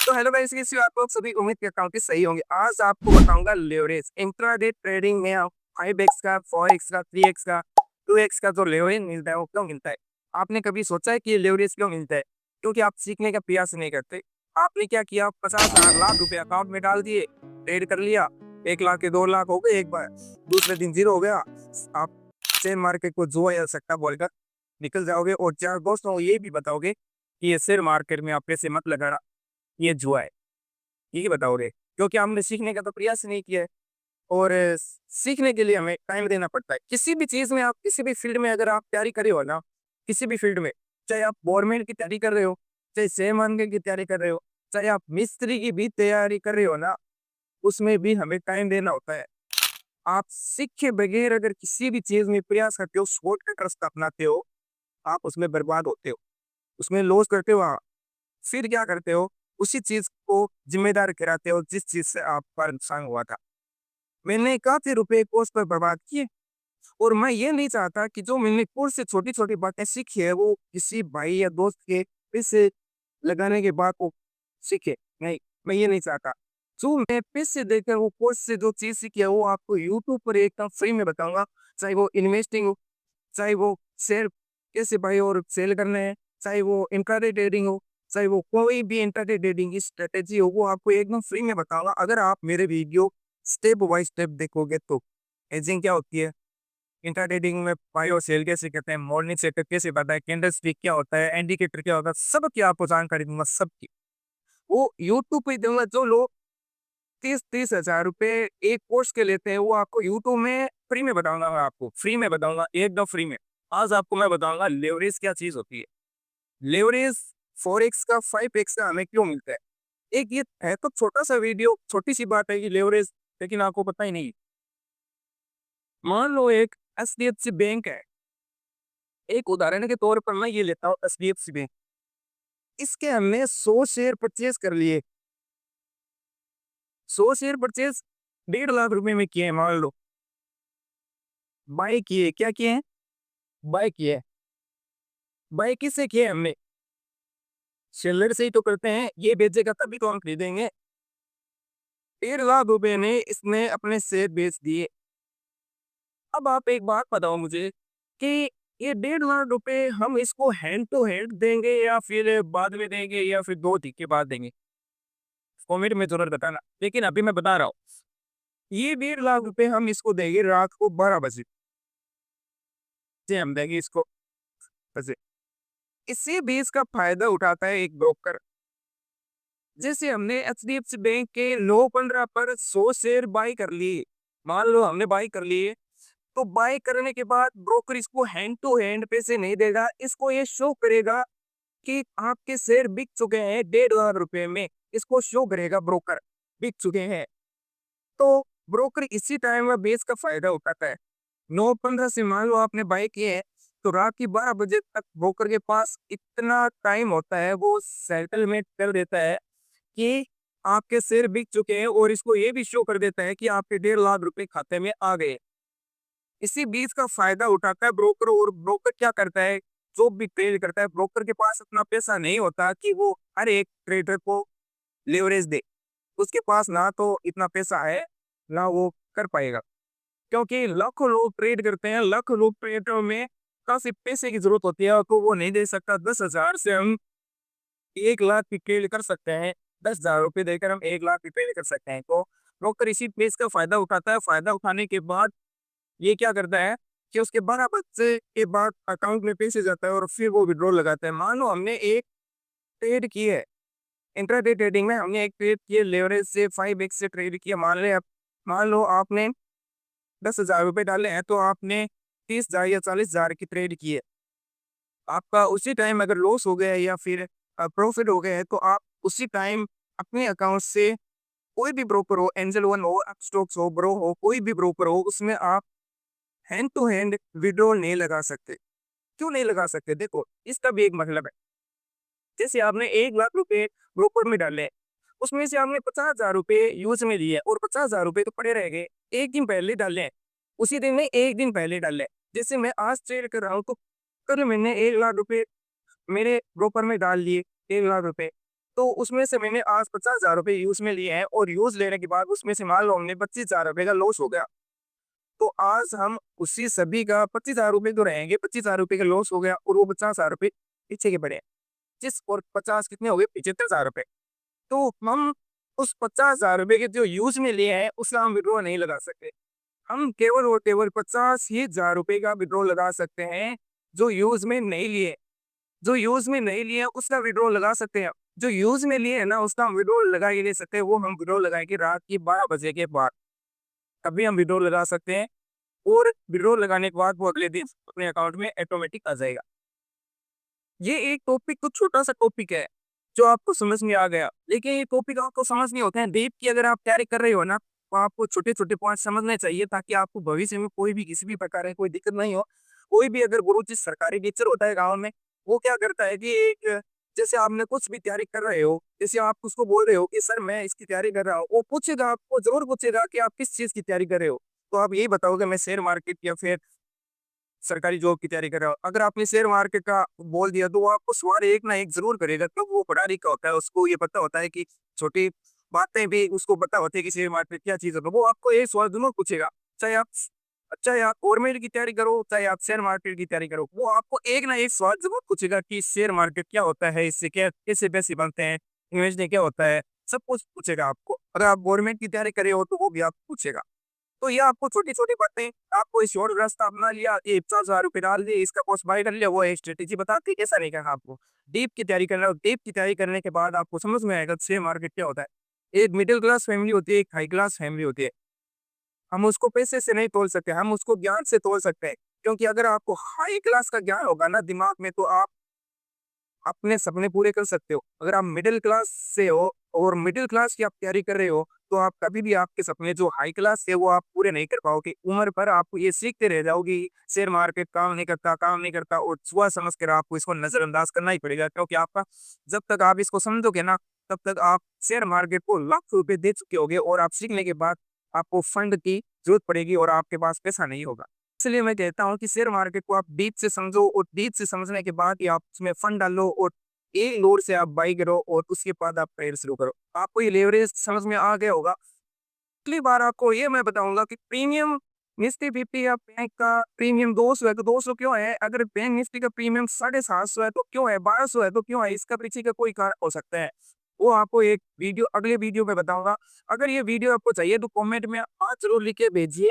तो hello guys, कैसे हो आप लोग सभी? उम्मीद करता हूँ कि सही होंगे। आज आपको बताऊंगा लेवरेज। इंट्राडे ट्रेडिंग में आप 5x का, 4x का, 3x का, 2x का जो लेवरेज मिलता है वो क्यों मिलता है? आपने कभी सोचा है कि ये लेवरेज क्यों मिलता है? क्योंकि आप सीखने का प्रयास नहीं करते। आपने क्या किया, 50,000 लाख रुपए अकाउंट में डाल दिए, ट्रेड कर लिया, 1 लाख के 2 लाख हो गए एक बार, दूसरे दिन जीरो हो गया। आप शेयर मार्केट को जुआ या सट्टा बोलकर निकल जाओगे और चार दोस्तों को ये भी बताओगे कि ये शेयर मार्केट में आप पैसे मत लगाना, ये जुआ है। यही बताओगे क्योंकि हमने सीखने का तो प्रयास नहीं किया है। और सीखने के लिए हमें टाइम देना पड़ता है। किसी भी चीज़ में, आप किसी भी फील्ड में अगर आप तैयारी कर रहे हो ना, किसी भी फील्ड में, चाहे आप गवर्नमेंट की तैयारी कर रहे हो, चाहे शेयर मार्केट की तैयारी कर रहे हो, चाहे आप मिस्त्री की भी तैयारी कर रहे हो ना, उसमें भी हमें टाइम देना होता है। आप सीखे बगैर अगर किसी भी चीज़ में प्रयास करते हो, शॉर्टकट रास्ता अपनाते हो, आप उसमें बर्बाद होते हो, उसमें लॉस करते हो आप। फिर क्या करते हो, उसी चीज़ को ज़िम्मेदार ठहराते हो जिस चीज़ से आपका नुकसान हुआ था। मैंने काफ़ी रुपए कोर्स पर बर्बाद किए और मैं ये नहीं चाहता कि जो मैंने कोर्स से छोटी-छोटी बातें सीखी है वो किसी भाई या दोस्त के पैसे लगाने के बाद वो सीखे। नहीं, मैं ये नहीं चाहता। जो मैं पैसे देकर वो कोर्स से जो चीज़ सीखी है वो आपको यूट्यूब पर एकदम फ्री में बताऊँगा। चाहे वो इन्वेस्टिंग हो, चाहे वो शेयर कैसे बाय और सेल करने हैं, चाहे वो इंट्राडे ट्रेडिंग हो, चाहे वो कोई भी इंट्राडे ट्रेडिंग की स्ट्रैटेजी हो, वो आपको एकदम फ्री में बताऊँगा। अगर आप मेरे वीडियो स्टेप बाय स्टेप देखोगे तो। हेजिंग क्या होती है? इंट्राडे ट्रेडिंग में बाय और सेल कैसे करते हैं, मॉर्निंग सेटअप कैसे पता है, कैंडलस्टिक क्या होता है, इंडिकेटर क्या होता है, सबकी आपको जानकारी दूँगा, सबकी। वो यूट्यूब पे दूँगा। जो लोग 30-30 हज़ार रुपए एक कोर्स के लेते हैं, वो आपको यूट्यूब में फ्री में बताऊँगा मैं आपको, फ्री में बताऊँगा, एकदम फ्री में। आज आपको मैं बताऊँगा लेवरेज क्या चीज़ होती है। लेवरेज 4x का, 5x का हमें क्यों मिलता है? एक ये है तो छोटा-सा वीडियो, छोटी-सी बात है कि लेवरेज, लेकिन आपको पता ही नहीं। मान लो एक एचडीएफसी बैंक है। एक उदाहरण के तौर पर मैं ये लेता हूँ एचडीएफसी बैंक। इसके हमने 100 शेयर परचेज़ कर लिए। 100 शेयर परचेज़ 1.5 लाख रुपए में किए हैं मान लो। बाय किए, क्या किए हैं? बाय किए हैं। बाय किससे किए हमने? सेलर से ही तो करते हैं, ये बेचेगा तभी तो हम खरीदेंगे। 1.5 लाख रुपए ने इसने अपने शेयर बेच दिए। अब आप एक बात बताओ मुझे कि ये 1.5 लाख रुपए हम इसको हैंड टू हैंड देंगे या फिर बाद में देंगे या फिर 2 दिन के बाद देंगे? कमेंट में ज़रूर बताना। लेकिन अभी मैं बता रहा हूँ, ये 1.5 लाख रुपए हम इसको देंगे रात को 12 बजे से हम देंगे इसको बजे। इसी बीच का फ़ायदा उठाता है एक ब्रोकर। जैसे हमने एचडीएफसी बैंक के 9.15 पर 100 शेयर बाय कर लिए। मान लो हमने बाय कर लिए, तो बाय करने के बाद ब्रोकर इसको हैंड टू हैंड पैसे नहीं देगा। इसको ये शो करेगा कि आपके शेयर बिक चुके हैं 1.5 लाख रुपए में। इसको शो करेगा ब्रोकर, बिक चुके हैं। तो ब्रोकर इसी टाइम में बेच का फ़ायदा उठाता है। 9:15 से मान लो आपने बाय किए हैं, तो रात के 12 बजे तक ब्रोकर के पास इतना टाइम होता है, वो सेटलमेंट कर देता है कि आपके शेयर बिक चुके हैं और इसको ये भी शो कर देता है कि आपके 1.5 लाख रुपए खाते में आ गए। इसी बीच का फ़ायदा उठाता है ब्रोकर। और ब्रोकर क्या करता है, जो भी ट्रेड करता है, ब्रोकर के पास इतना पैसा नहीं होता कि वो हर एक ट्रेडर को लेवरेज दे। उसके पास ना तो इतना पैसा है, ना वो कर पाएगा। क्योंकि लाखों लोग ट्रेड करते हैं, लाखों लोग ट्रेडर में काफ़ी पैसे की ज़रूरत होती है, तो वो नहीं दे सकता। 10,000 से हम 1 लाख की ट्रेड कर सकते हैं। 10,000 रुपए देकर हम 1 लाख की ट्रेड कर सकते हैं। तो ब्रोकर इसी पेज का फ़ायदा उठाता है। फ़ायदा उठाने के बाद ये क्या करता है कि उसके 12 बजे के बाद अकाउंट में पैसे जाता है और फिर वो विथड्रॉल लगाता है। मान लो हमने एक ट्रेड की है, इंट्राडे ट्रेडिंग में हमने एक ट्रेड की है, लेवरेज से 5x से ट्रेड किया। मान लो आपने 10,000 रुपए डाले हैं, तो आपने 30,000 या 40,000 की ट्रेड की है। आपका उसी टाइम अगर लॉस हो गया है या फिर प्रॉफिट हो गया है, तो आप उसी टाइम अपने अकाउंट से, कोई भी ब्रोकर हो, एंजल वन हो, अपस्टॉक्स हो, ब्रो हो, कोई भी ब्रोकर हो, उसमें आप हैंड टू हैंड विड्रॉल नहीं लगा सकते। क्यों नहीं लगा सकते? देखो, इसका भी एक मतलब है। जैसे आपने 1 लाख रुपए ब्रोकर में डाले, उसमें से आपने 50,000 रुपए यूज़ में लिए और 50,000 रुपए तो पड़े रह गए। 1 दिन पहले डाले हैं, उसी दिन नहीं, 1 दिन पहले डाले। जैसे मैं आज ट्रेड कर रहा हूँ, तो कल मैंने 1 लाख रुपए मेरे ब्रोकर में डाल दिए, 1 लाख रुपए। तो उसमें से मैंने आज 50,000 रुपए यूज में लिए हैं और यूज लेने के बाद उसमें से मान लो हमने 25,000 रुपए का लॉस हो गया। तो आज हम उसी सभी का 25,000 रुपए तो रहेंगे, 25,000 रुपए का लॉस हो गया और वो 50,000 रुपए पीछे के पड़े हैं। जिस और 50 कितने हो गए, 75,000 रुपए। तो हम उस 50,000 रुपए के जो यूज में लिए हैं उसका हम विड्रॉ नहीं लगा सकते। हम केवल और केवल 50,000 रुपए का विड्रॉ लगा सकते हैं जो यूज में नहीं लिए। जो यूज में नहीं लिए उसका विड्रॉ लगा सकते हैं। जो यूज में लिए है ना उसका हम विड्रॉ लगा ही नहीं सकते। वो हम विड्रॉ लगाएंगे रात की 12 बजे के बाद, तभी हम विड्रॉ लगा सकते हैं। और विड्रॉ लगाने के बाद वो अगले दिन अपने अकाउंट में ऑटोमेटिक आ जाएगा। ये एक टॉपिक तो छोटा सा टॉपिक है जो आपको समझ में आ गया, लेकिन ये टॉपिक आपको समझ नहीं होते हैं। डीप की अगर आप तैयारी कर रहे हो ना तो आपको छोटे छोटे पॉइंट समझने चाहिए ताकि आपको भविष्य में कोई भी किसी भी प्रकार की कोई दिक्कत नहीं हो। कोई भी अगर गुरु जी सरकारी टीचर होता है गाँव में, वो क्या करता है कि एक जैसे आपने कुछ भी तैयारी कर रहे हो, जैसे आप उसको बोल रहे हो कि सर मैं इसकी तैयारी कर रहा हूँ, वो पूछेगा, आपको जरूर पूछेगा कि आप किस चीज की तैयारी कर रहे हो। तो आप यही बताओगे मैं शेयर मार्केट या फिर सरकारी जॉब की तैयारी कर रहा हूँ। अगर आपने शेयर मार्केट का बोल दिया तो वो आपको सवाल एक ना एक ज़रूर करेगा, क्योंकि वो पढ़ा लिखा होता है, उसको ये पता होता है कि छोटी बातें भी उसको पता होती है कि शेयर मार्केट क्या चीज़ है, तो वो आपको ये सवाल ज़रूर पूछेगा। चाहे आप गवर्नमेंट की तैयारी करो, चाहे आप शेयर मार्केट की तैयारी करो, वो आपको एक ना एक सवाल ज़रूर पूछेगा कि शेयर मार्केट क्या होता है, इससे क्या कैसे पैसे बनते हैं, इन्वेस्टिंग क्या होता है, सब कुछ पूछेगा आपको। अगर आप गवर्नमेंट की तैयारी कर रहे हो तो वो भी आपको पूछेगा। तो ये आपको छोटी-छोटी बातें, आपको इस शॉर्ट रास्ता अपना लिया, ये 50,000 रुपए डाल दिए, इसका कोर्स बाय कर लिया, वो है स्ट्रैटेजी बताती है, ऐसा नहीं करना आपको। डीप की तैयारी करना है और डीप की तैयारी करने के बाद आपको समझ में आएगा शेयर मार्केट क्या होता है। एक मिडल क्लास फैमिली होती है, एक हाई क्लास फैमिली होती है। हम उसको पैसे से नहीं तोल सकते, हम उसको ज्ञान से तोल सकते हैं। क्योंकि अगर आपको हाई क्लास का ज्ञान होगा ना दिमाग में, तो आप अपने सपने पूरे कर सकते हो। अगर आप मिडिल क्लास से हो और मिडिल क्लास की आप तैयारी कर रहे हो, तो आप कभी भी आपके सपने जो हाई क्लास है वो आप पूरे नहीं कर पाओगे। उम्र भर आपको ये सीखते रह जाओगे, शेयर मार्केट काम नहीं करता और जुआ समझ कर आपको इसको नज़रअंदाज करना ही पड़ेगा। क्योंकि आपका जब तक आप इसको समझोगे ना, तब तक आप शेयर मार्केट को लाखों रुपए दे चुके होंगे और आप सीखने के बाद आपको फंड की ज़रूरत पड़ेगी और आपके पास पैसा नहीं होगा। इसलिए मैं कहता हूँ कि शेयर मार्केट को आप डीप से समझो और डीप से समझने के बाद ही आप उसमें फंड डालो और एक लोड से आप बाई करो और उसके बाद आप ट्रेड शुरू करो। आपको ये लेवरेज समझ में आ गया होगा। अगली बार आपको ये मैं बताऊँगा कि प्रीमियम निफ्टी 50 या बैंक का प्रीमियम 200 है तो 200 क्यों है? अगर बैंक निफ्टी का प्रीमियम 750 है तो क्यों है? 1200 है तो क्यों है? इसका पीछे का कोई कारण हो सकता है। वो आपको एक वीडियो अगले वीडियो में बताऊँगा। अगर ये वीडियो आपको चाहिए तो कमेंट में हाँ ज़रूर लिख के भेजिए।